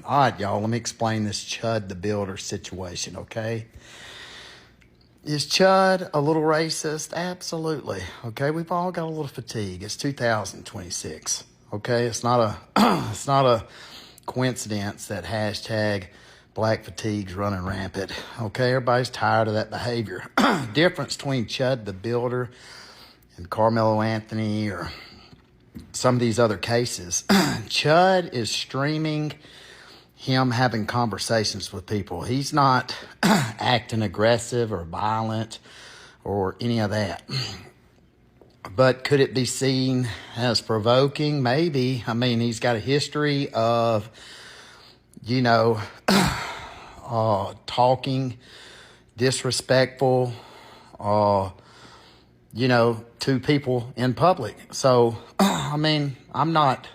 All right, y'all, let me explain this Chud the Builder situation, okay? Is Chud a little racist? Absolutely. Okay, we've all got a little fatigue. It's 2026. Okay, it's not a coincidence that hashtag black fatigue's running rampant. Okay, everybody's tired of that behavior. Difference between Chud the Builder and Carmelo Anthony or some of these other cases. Chud is streaming him having conversations with people. He's not acting aggressive or violent or any of that. But could it be seen as provoking? Maybe. I mean, he's got a history of, talking disrespectful, to people in public. So, I mean, I'm not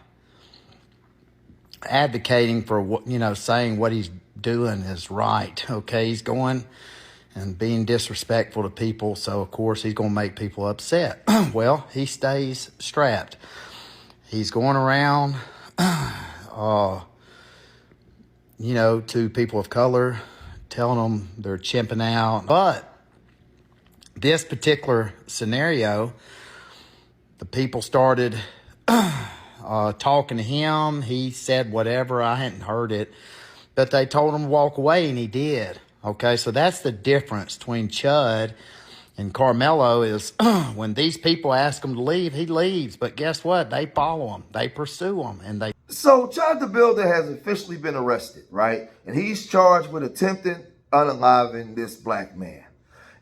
advocating for saying what he's doing is right. Okay, he's going and being disrespectful to people, so of course he's going to make people upset. Well, he stays strapped. He's going around to people of color, telling them they're chimping out. But this particular scenario, the people started talking to him. He said whatever. I hadn't heard it, but they told him to walk away, and he did. Okay, so that's the difference between Chud and Carmelo is when these people ask him to leave, he leaves. But guess what? They follow him. They pursue him. So Chud the Builder has officially been arrested, right? And he's charged with attempting unaliving this black man.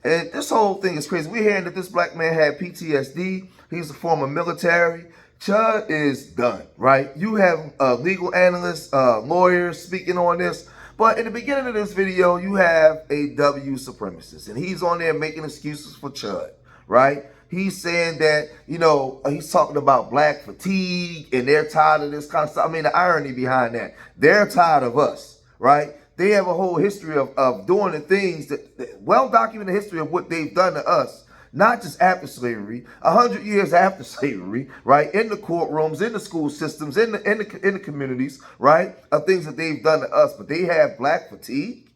And this whole thing is crazy. We're hearing that this black man had PTSD. He's a former military. Chud is done, right? You have legal analysts, lawyers speaking on this. But in the beginning of this video, you have a W supremacist. And he's on there making excuses for Chud, right? He's saying that, he's talking about black fatigue and they're tired of this kind of stuff. I mean, the irony behind that. They're tired of us, right? They have a whole history of doing the things that well-documented history of what they've done to us. Not just after slavery, 100 years after slavery, right? In the courtrooms, in the school systems, in the communities, right? Of things that they've done to us. But they have black fatigue?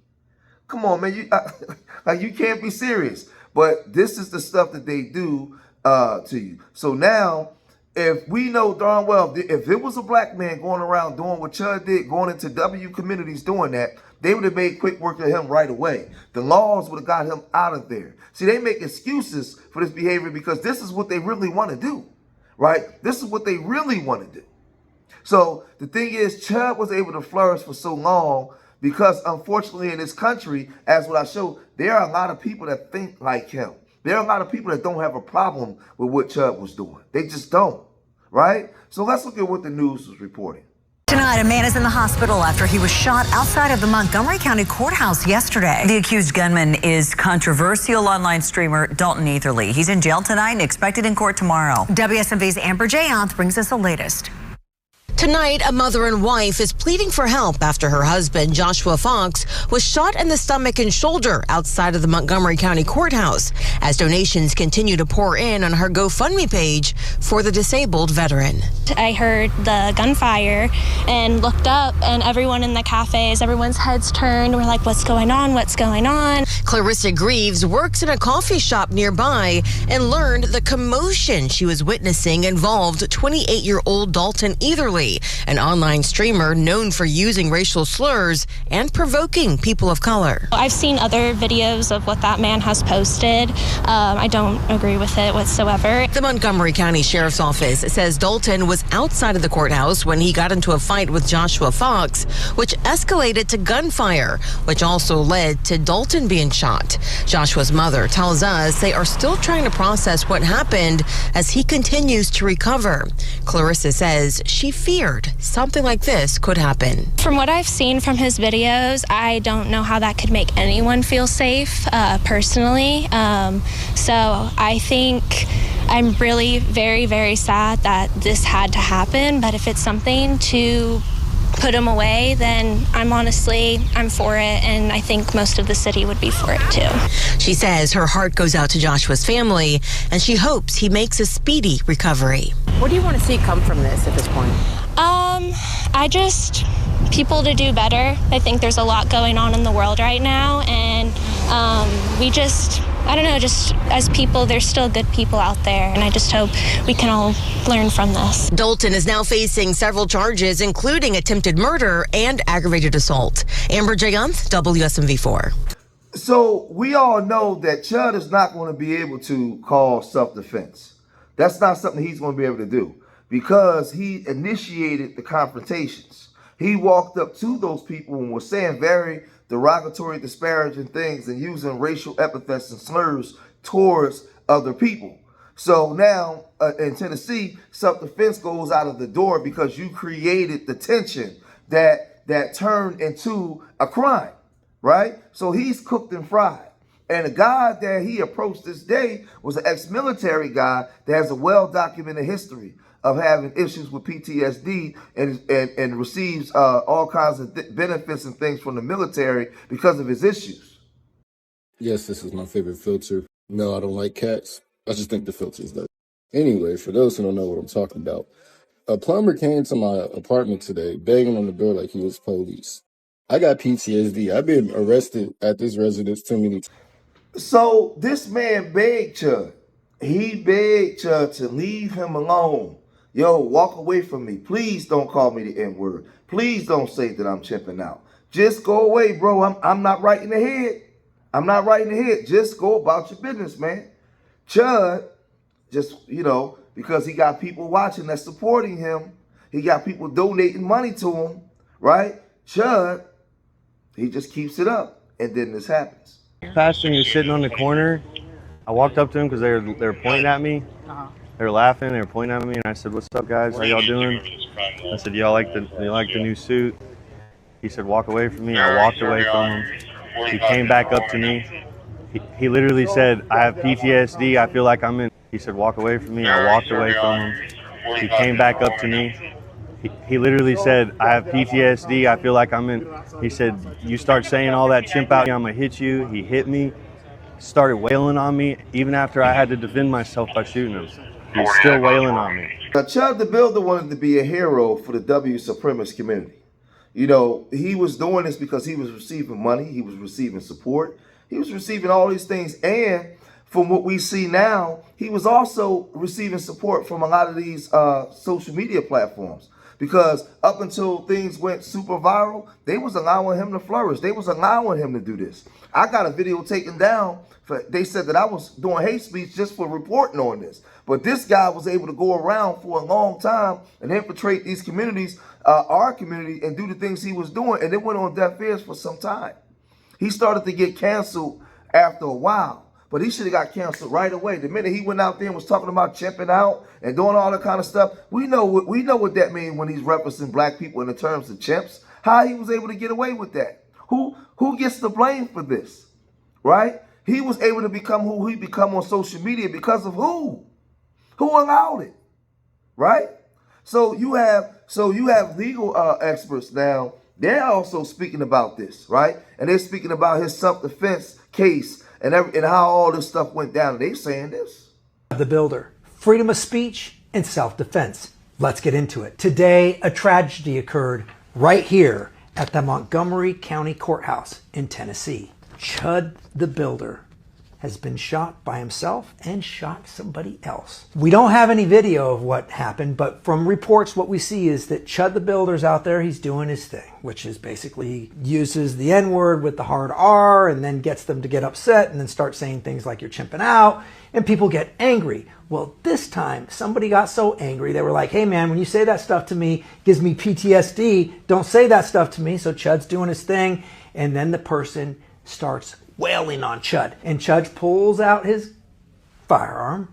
Come on, man. You can't be serious. But this is the stuff that they do to you. So now, if we know darn well, if it was a black man going around doing what Chud did, going into W communities doing that, they would have made quick work of him right away. The laws would have got him out of there. See, they make excuses for this behavior because this is what they really want to do, right? This is what they really want to do. So the thing is, Chud was able to flourish for so long because, unfortunately, in this country, as what I showed, there are a lot of people that think like him. There are a lot of people that don't have a problem with what Chud was doing. They just don't, right? So let's look at what the news was reporting. Tonight, a man is in the hospital after he was shot outside of the Montgomery County Courthouse yesterday. The accused gunman is controversial online streamer Dalton Etherly. He's in jail tonight and expected in court tomorrow. WSMV's Amber Jayanth brings us the latest. Tonight, a mother and wife is pleading for help after her husband, Joshua Fox, was shot in the stomach and shoulder outside of the Montgomery County Courthouse as donations continue to pour in on her GoFundMe page for the disabled veteran. I heard the gunfire and looked up, and everyone in the cafes, everyone's heads turned. We're like, what's going on? What's going on? Clarissa Greaves works in a coffee shop nearby and learned the commotion she was witnessing involved 28-year-old Dalton Etherly, an online streamer known for using racial slurs and provoking people of color. I've seen other videos of what that man has posted. I don't agree with it whatsoever. The Montgomery County Sheriff's Office says Dalton was outside of the courthouse when he got into a fight with Joshua Fox, which escalated to gunfire, which also led to Dalton being shot. Joshua's mother tells us they are still trying to process what happened as he continues to recover. Clarissa says she feared something like this could happen. From what I've seen from his videos, I don't know how that could make anyone feel safe personally. So I think I'm really very, very sad that this had to happen. But if it's something to put him away, then I'm for it, and I think most of the city would be for it too. She says her heart goes out to Joshua's family, and she hopes he makes a speedy recovery. What do you want to see come from this at this point? People to do better. I think there's a lot going on in the world right now, and I don't know, just as people, there's still good people out there, and I just hope we can all learn from this. Dalton is now facing several charges, including attempted murder and aggravated assault. Amber Jayanth, WSMV4. So we all know that Chud is not going to be able to call self-defense. That's not something he's going to be able to do because he initiated the confrontations. He walked up to those people and was saying very derogatory, disparaging things and using racial epithets and slurs towards other people. So now in Tennessee, self-defense goes out of the door because you created the tension that turned into a crime, right? So he's cooked and fried. And the guy that he approached this day was an ex-military guy that has a well-documented history of having issues with PTSD and receives all kinds of benefits and things from the military because of his issues. Yes, this is my favorite filter. No, I don't like cats. I just think the filter's dope. Anyway, for those who don't know what I'm talking about, a plumber came to my apartment today, banging on the door like he was police. I got PTSD. I've been arrested at this residence too many times. So this man begged Chud. He begged Chud to leave him alone. Yo, walk away from me. Please don't call me the N-word. Please don't say that I'm chimping out. Just go away, bro. I'm not right in the head. I'm not right in the head. Just go about your business, man. Chud, just, because he got people watching that's supporting him. He got people donating money to him, right? Chud, he just keeps it up. And then this happens. Pastor, he was sitting on the corner. I walked up to him because they were pointing at me. They were laughing, they were pointing at me, and I said, "What's up, guys? How y'all doing?" I said, "Y'all like the new suit?" He said, "Walk away from me." I walked away from him. He came back up to me. He literally said, "I have PTSD. I feel like I'm in." He said, "Walk away from me." I walked away from him. He came back up to me. He literally said, "I have PTSD. I feel like I'm in." He said, "You start saying all that chimp out, I'm gonna hit you." He hit me, started wailing on me, even after I had to defend myself by shooting him. He's still wailing on me. Now, Chud the Builder wanted to be a hero for the W supremacist community. He was doing this because he was receiving money, he was receiving support, he was receiving all these things, and from what we see now, he was also receiving support from a lot of these social media platforms. Because up until things went super viral, they was allowing him to flourish. They was allowing him to do this. I got a video taken down. They said that I was doing hate speech just for reporting on this. But this guy was able to go around for a long time and infiltrate these communities, our community, and do the things he was doing. And it went on deaf ears for some time. He started to get canceled after a while. But he should have got canceled right away. The minute he went out there and was talking about chimping out and doing all that kind of stuff, we know what that means when he's referencing black people in the terms of chimps. How he was able to get away with that? Who gets the blame for this? Right? He was able to become who he become on social media because of who? Who allowed it? Right? So you have legal experts now. They're also speaking about this, right? And they're speaking about his self-defense case and how all this stuff went down. They're saying this. The Builder, freedom of speech and self-defense. Let's get into it. Today, a tragedy occurred right here at the Montgomery County Courthouse in Tennessee. Chud the Builder has been shot by himself and shot somebody else. We don't have any video of what happened, but from reports, what we see is that Chud the Builder's out there, he's doing his thing, which is basically uses the N-word with the hard R and then gets them to get upset and then start saying things like you're chimping out and people get angry. Well, this time somebody got so angry, they were like, hey man, when you say that stuff to me, it gives me PTSD. Don't say that stuff to me. So Chud's doing his thing. And then the person starts wailing on Chud. And Chud pulls out his firearm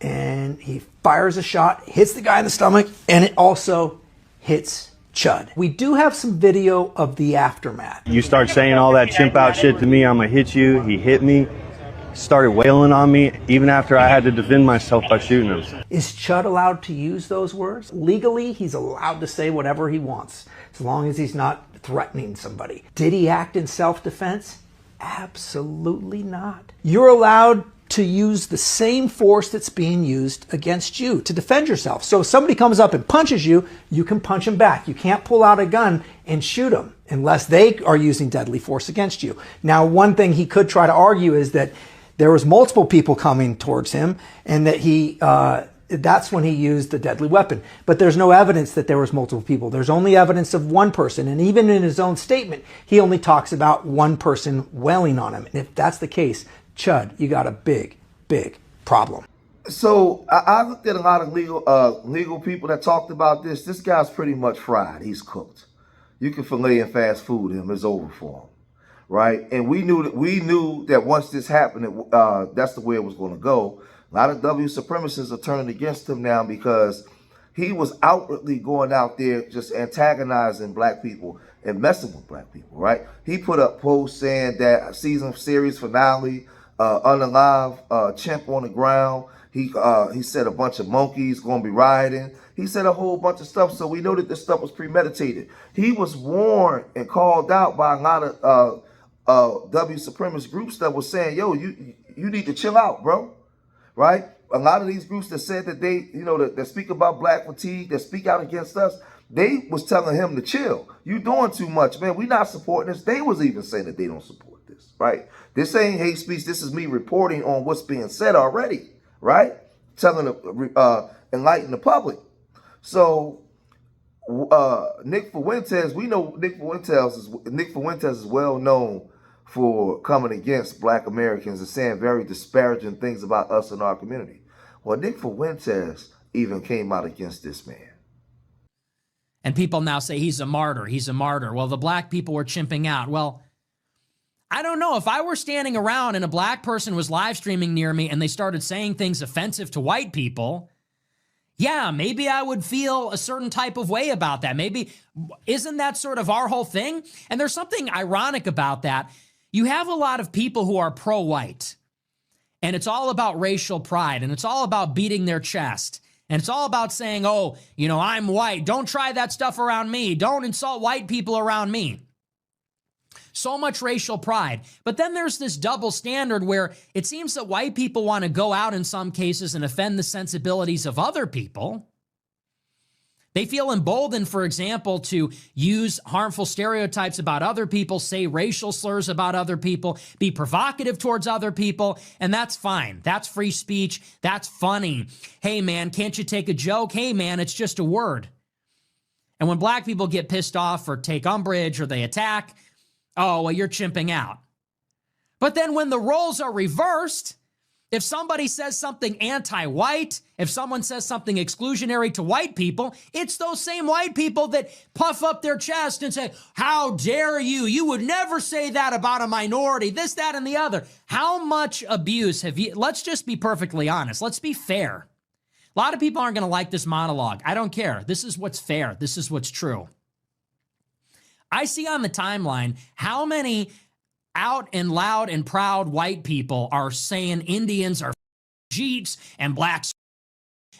and he fires a shot, hits the guy in the stomach, and it also hits Chud. We do have some video of the aftermath. You start saying all that chimp out shit to me, I'm gonna hit you. He hit me, started wailing on me, even after I had to defend myself by shooting him. Is Chud allowed to use those words? Legally, he's allowed to say whatever he wants, as long as he's not threatening somebody. Did he act in self-defense? Absolutely not. You're allowed to use the same force that's being used against you to defend yourself. So if somebody comes up and punches you, you can punch them back. You can't pull out a gun and shoot them unless they are using deadly force against you. Now, one thing he could try to argue is that there was multiple people coming towards him and that that's when he used the deadly weapon. But there's no evidence that there was multiple people. There's only evidence of one person. And even in his own statement, he only talks about one person wailing on him. And if that's the case, Chud, you got a big, big problem. So I looked at a lot of legal people that talked about this. This guy's pretty much fried. He's cooked. You can fillet and fast food him. It's over for him, right? And we knew that once this happened, that's the way it was going to go. A lot of W supremacists are turning against him now because he was outwardly going out there just antagonizing black people and messing with black people, right? He put up posts saying that series finale, unalive, chimp on the ground. He said a bunch of monkeys going to be rioting. He said a whole bunch of stuff. So we know that this stuff was premeditated. He was warned and called out by a lot of W supremacist groups that was saying, yo, you need to chill out, bro. Right? A lot of these groups that said that they, that speak about black fatigue, that speak out against us, they was telling him to chill. You doing too much, man. We not supporting this. They was even saying that they don't support this, right? This ain't hate speech. This is me reporting on what's being said already, right? Telling enlighten the public. So Nick Fuentes, we know Nick Fuentes is well known for coming against black Americans and saying very disparaging things about us and our community. Well, Nick Fuentes even came out against this man. And people now say he's a martyr. He's a martyr. Well, the black people were chimping out. Well, I don't know. If I were standing around and a black person was live streaming near me and they started saying things offensive to white people, yeah, maybe I would feel a certain type of way about that. Maybe, isn't that sort of our whole thing? And there's something ironic about that. You have a lot of people who are pro-white, and it's all about racial pride, and it's all about beating their chest, and it's all about saying, oh, I'm white. Don't try that stuff around me. Don't insult white people around me. So much racial pride. But then there's this double standard where it seems that white people want to go out in some cases and offend the sensibilities of other people. They feel emboldened, for example, to use harmful stereotypes about other people, say racial slurs about other people, be provocative towards other people, and that's fine. That's free speech. That's funny. Hey, man, can't you take a joke? Hey, man, it's just a word. And when black people get pissed off or take umbrage or they attack, oh, well, you're chimping out. But then when the roles are reversed, if somebody says something anti-white, if someone says something exclusionary to white people, it's those same white people that puff up their chest and say, how dare you? You would never say that about a minority, this, that, and the other. How much abuse have you? Let's just be perfectly honest. Let's be fair. A lot of people aren't going to like this monologue. I don't care. This is what's fair. This is what's true. I see on the timeline how many out and loud and proud white people are saying Indians are Jeeps and blacks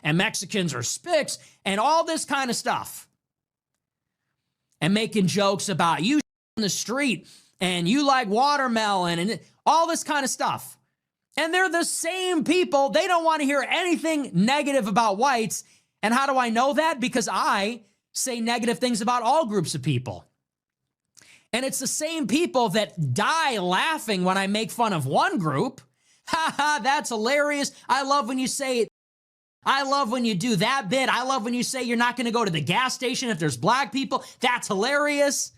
and Mexicans are spics and all this kind of stuff. And making jokes about you in the street and you like watermelon and all this kind of stuff. And they're the same people. They don't want to hear anything negative about whites. And how do I know that? Because I say negative things about all groups of people. And it's the same people that die laughing when I make fun of one group. Ha ha, that's hilarious. I love when you say it. I love when you do that bit. I love when you say you're not going to go to the gas station if there's black people. That's hilarious.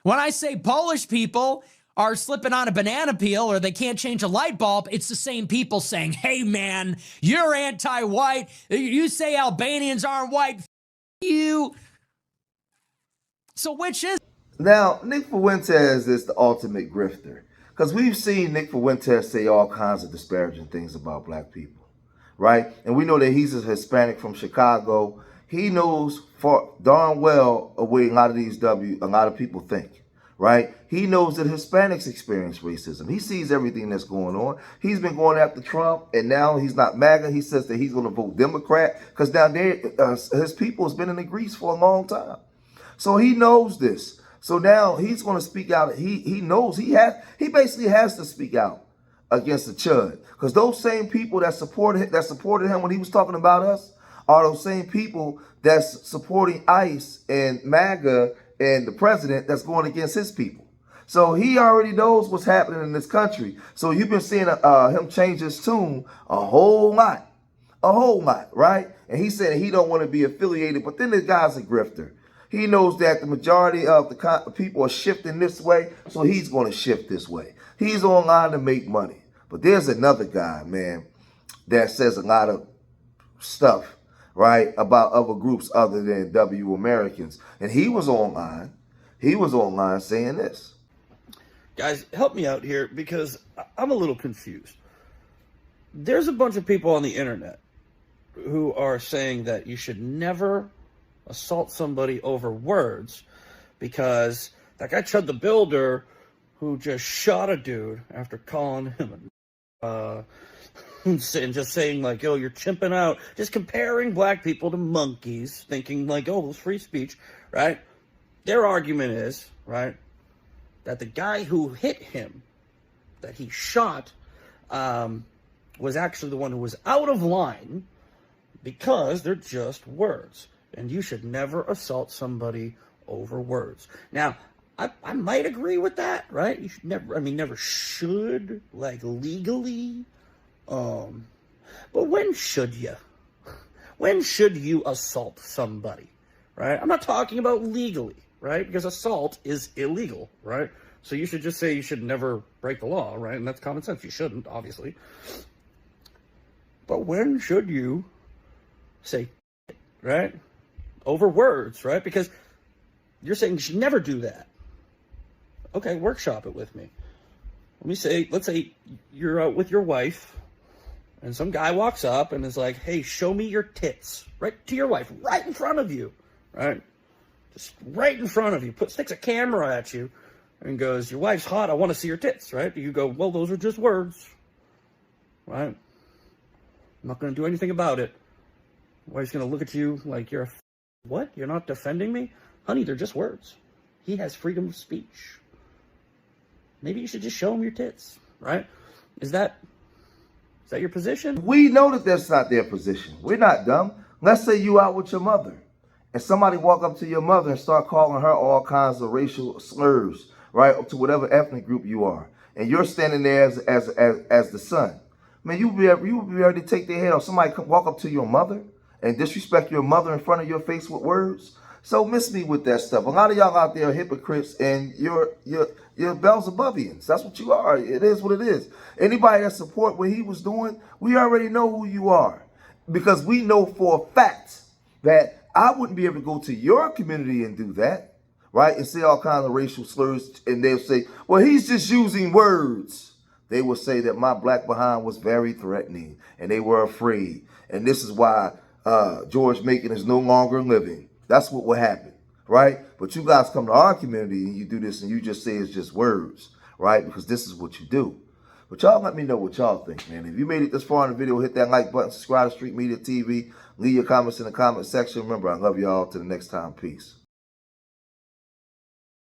When I say Polish people are slipping on a banana peel or they can't change a light bulb, it's the same people saying, hey man, you're anti-white. You say Albanians aren't white. You. So which is? Now, Nick Fuentes is the ultimate grifter because we've seen Nick Fuentes say all kinds of disparaging things about black people, right? And we know that he's a Hispanic from Chicago. He knows for darn well a way a lot of people think, right? He knows that Hispanics experience racism. He sees everything that's going on. He's been going after Trump, and now he's not MAGA. He says that he's going to vote Democrat because down there, his people has been in the grease for a long time. So he knows this. So now he's going to speak out. He knows he basically has to speak out against the Chud. Because those same people that supported him when he was talking about us are those same people that's supporting ICE and MAGA and the president that's going against his people. So he already knows what's happening in this country. So you've been seeing him change his tune a whole lot, right? And he said he don't want to be affiliated, but then the guy's a grifter. He knows that the majority of the people are shifting this way, so he's going to shift this way. He's online to make money. But there's another guy, man, that says a lot of stuff, right, about other groups other than W Americans. And he was online. He was online saying this. Guys, help me out here because I'm a little confused. There's a bunch of people on the internet who are saying that you should never assault somebody over words because that guy Chud the Builder who just shot a dude after calling him and just saying like, yo, you're chimping out, just comparing black people to monkeys, thinking like, oh, it's free speech, right? Their argument is, right, that the guy who hit him, that he shot, was actually the one who was out of line because they're just words. And you should never assault somebody over words. Now, I might agree with that, right? You should never should, like legally. But when should you? When should you assault somebody, right? I'm not talking about legally, right? Because assault is illegal, right? So you should just say you should never break the law, right? And that's common sense. You shouldn't, obviously. But when should you say, right? Over words, right? Because you're saying you should never do that. Okay, workshop it with me. Let's say you're out with your wife and some guy walks up and is like, hey, show me your tits. Right to your wife, right in front of you, right? Just right in front of you. Sticks a camera at you and goes, your wife's hot, I want to see your tits, right? You go, well, those are just words, right? I'm not going to do anything about it. Wife's going to look at you like you're what? You're not defending me? Honey, they're just words. He has freedom of speech. Maybe you should just show him your tits, right? Is that your position? We know that that's not their position. We're not dumb. Let's say you out with your mother and somebody walk up to your mother and start calling her all kinds of racial slurs, right, up to whatever ethnic group you are. And you're standing there as the son. Man, you would be ready to take their head off. Somebody walk up to your mother and disrespect your mother in front of your face with words. So miss me with that stuff. A lot of y'all out there are hypocrites and you're Beelzebubians. That's what you are. It is what it is. Anybody that support what he was doing, we already know who you are. Because we know for a fact that I wouldn't be able to go to your community and do that, right? And say all kinds of racial slurs and they'll say, well, he's just using words. They will say that my black behind was very threatening and they were afraid. And this is why George Macon is no longer living. That's what will happen, right? But you guys come to our community and you do this and you just say it's just words, right? Because this is what you do. But y'all let me know what y'all think, man. If you made it this far in the video, hit that like button, subscribe to Street Media TV, leave your comments in the comment section. Remember, I love y'all. Till the next time, peace.